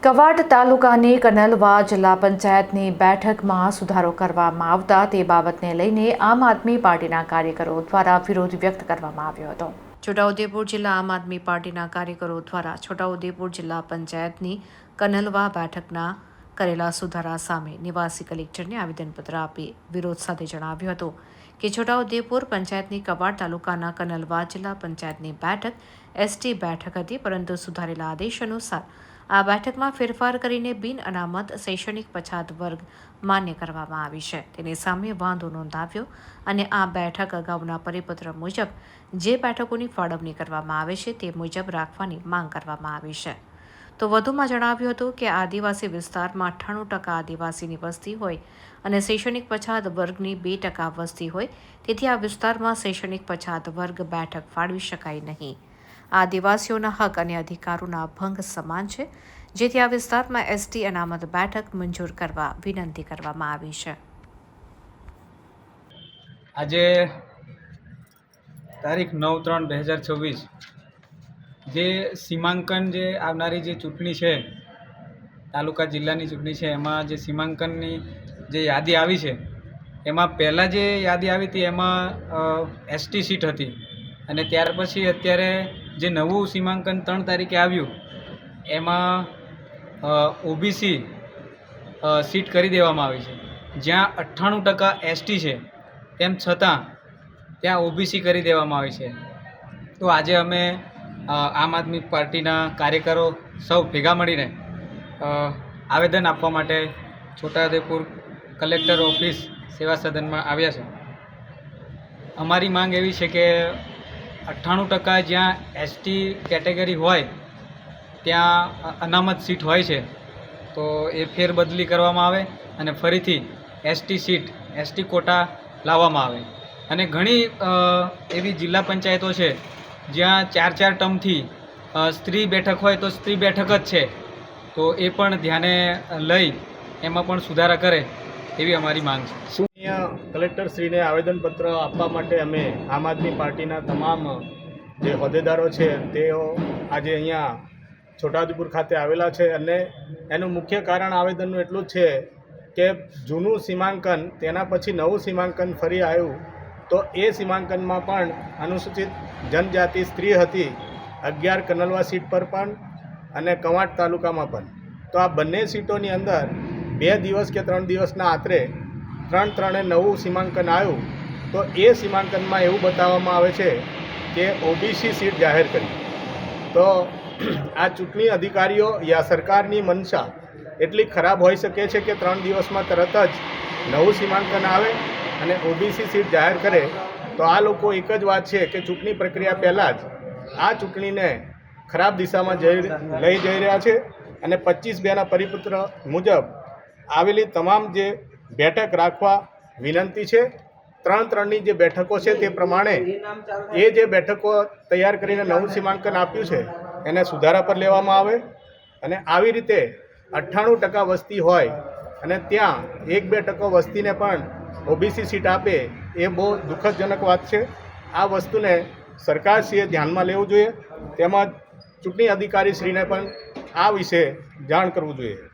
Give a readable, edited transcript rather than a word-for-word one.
કવાંટ તાલુકાની કનલવા જિલ્લા પંચાયતની બેઠકમાં સુધારો કરવામાં આવતા તે બાબતને લઈને આમ આદમી પાર્ટીના કાર્યકરો દ્વારા વિરોધ વ્યક્ત કરવામાં આવ્યો હતો। છોટાઉદેપુર જિલ્લા આમ આદમી પાર્ટીના કાર્યકરો દ્વારા છોટાઉદેપુર જિલ્લા પંચાયતની કનલવા બેઠકના કરેલા સુધારા સામે નિવાસી કલેક્ટરને આવેદનપત્ર આપી વિરોધ સાથે જણાવ્યું હતું કે છોટાઉદેપુર પંચાયતની કવાંટ તાલુકાના કનલવા જિલ્લા પંચાયતની બેઠક એસટી બેઠક હતી, પરંતુ સુધારેલા આદેશ અનુસાર આ બેઠકમાં ફેરફાર કરીને બિન અનામત શૈક્ષણિક પછાત વર્ગ માન્ય કરવામાં આવી છે। તેની સામે વાંધો નોંધાવ્યો અને આ બેઠક અગાઉના પરિપત્ર મુજબ જે બેઠકોની ફાળવણી કરવામાં આવે છે તે મુજબ રાખવાની માંગ કરવામાં આવી છે। તો વધુમાં જણાવ્યું હતું કે આદિવાસી વિસ્તારમાં 98% આદિવાસીની વસ્તી હોય અને શૈક્ષણિક પછાત વર્ગની 2% વસ્તી હોય, તેથી આ વિસ્તારમાં શૈક્ષણિક પછાત વર્ગ બેઠક ફાળવી શકાય નહીં। આદિવાસીઓના હક અને અધિકારોના ભંગ સમાન છે, જેથી આ વિસ્તારમાં એસટી અનામત બેઠક મંજૂર કરવા વિનંતી કરવામાં આવી છે। આજે તારીખ 9/3/2026 જે સીમાંકન જે આવનારી જે ચૂંટણી છે, તાલુકા જિલ્લાની ચૂંટણી છે, એમાં જે સીમાંકનની જે યાદી આવી છે એમાં પહેલાં જે યાદી આવી હતી એમાં એસટી સીટ હતી અને ત્યાર પછી અત્યારે જે નવું સીમાંકન 3 તારીખે આવ્યું એમાં ઓબીસી સીટ કરી દેવામાં આવી છે। જ્યાં 98% એસટી છે તેમ છતાં ત્યાં ઓબીસી કરી દેવામાં આવી છે। તો આજે અમે આમ આદમી પાર્ટીના કાર્યકરો સૌ ભેગા મળીને આવેદન આપવા માટે છોટાઉદેપુર કલેક્ટર ઓફિસ સેવા સદનમાં આવ્યા છે। અમારી માંગ એવી છે કે 98% જ્યાં એસટી કેટેગરી હોય ત્યાં અનામત સીટ હોય છે, તો એ ફેરબદલી કરવામાં આવે અને ફરીથી એસટી સીટ એસટી કોટા લાવવામાં આવે। અને ઘણી એવી જિલ્લા પંચાયતો છે જ્યાં 4 ટર્મથી સ્ત્રી બેઠક હોય તો સ્ત્રી બેઠક જ છે, તો એ પણ ધ્યાને લઈ એમાં પણ સુધારા કરે એવી અમારી માંગ છે। અહીંયા કલેક્ટરશ્રીને આવેદનપત્ર આપવા માટે અમે આમ આદમી પાર્ટીના તમામ જે હોદ્દેદારો છે તેઓ આજે અહીંયા છોટાઉદેપુર ખાતે આવેલા છે અને એનું મુખ્ય કારણ આવેદનનું એટલું જ છે કે જૂનું સીમાંકન તેના પછી નવું સીમાંકન ફરી આવ્યું, તો એ સીમાંકનમાં પણ અનુસૂચિત જનજાતિ સ્ત્રી હતી 11 કનલવા સીટ પર પણ અને કવાંટ તાલુકામાં પણ। તો આ બંને સીટોની અંદર 2 દિવસ કે 3 દિવસના આતરે 3 નવું સીમાંકન આવ્યું, તો એ સીમાંકનમાં એવું બતાવવામાં આવે છે કે ઓબીસી સીટ જાહેર કરી। તો આ ચૂંટણી અધિકારીઓ યા સરકારની મનસા એટલી ખરાબ હોઈ શકે છે કે 3 દિવસમાં તરત જ નવું સીમાંકન આવે અને ઓબીસી સીટ જાહેર કરે। તો આ લોકો એક જ વાત છે કે ચૂંટણી પ્રક્રિયા પહેલાં જ આ ચૂંટણીને ખરાબ દિશામાં લઈ જઈ રહ્યા છે અને 25/2ના પરિપત્ર મુજબ આવેલી તમામ જે બેઠક રાખવા વિનંતી છે। 3ની જે બેઠકો છે તે પ્રમાણે એ જે બેઠકો તૈયાર કરીને નવું સીમાંકન આપ્યું છે એને સુધારા પર લેવામાં આવે અને આવી રીતે 98% વસ્તી હોય અને ત્યાં 1-2% વસ્તીને પણ ઓબીસી સીટ આપે એ બહુ દુઃખદજનક વાત છે। આ વસ્તુને સરકારશ્રીએ ધ્યાનમાં લેવું જોઈએ, તેમજ ચૂંટણી અધિકારીશ્રીને પણ આ વિશે જાણ કરવું જોઈએ।